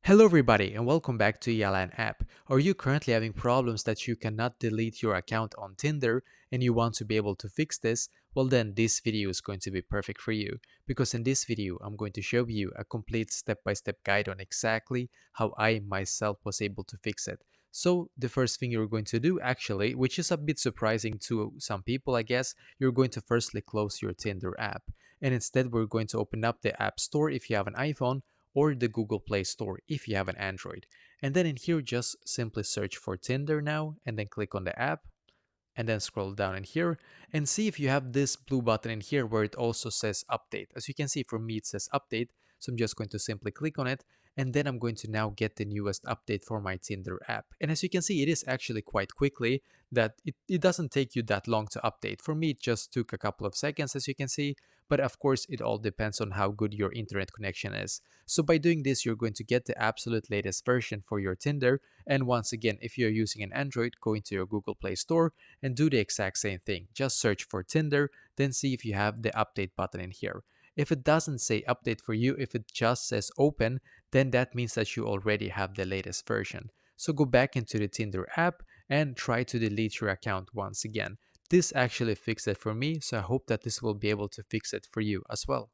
Hello everybody and welcome back to Yalan app. Are you currently having problems that you cannot delete your account on Tinder and you want to be able to fix this? Well then this video is going to be perfect for you because in this video I'm going to show you a complete step-by-step guide on exactly how I myself was able to fix it. So the first thing you're going to do actually, which is a bit surprising to some people I guess, you're going to firstly close your Tinder app and instead we're going to open up the App Store if you have an iPhone or the Google Play Store if you have an Android. And then in here, just simply search for Tinder now and then click on the app and then scroll down in here and see if you have this blue button in here where it also says update. As you can see, for me it says update, so I'm just going to simply click on it and then I'm going to now get the newest update for my Tinder app. And as you can see, it is actually quite quickly that it doesn't take you that long to update. For me, it just took a couple of seconds, as you can see, but of course it all depends on how good your internet connection is. So by doing this, you're going to get the absolute latest version for your Tinder. And once again, if you're using an Android, go into your Google Play Store and do the exact same thing. Just search for Tinder, then see if you have the update button in here. If it doesn't say update for you, if it just says open, then that means that you already have the latest version. So go back into the Tinder app and try to delete your account once again. This actually fixed it for me, so I hope that this will be able to fix it for you as well.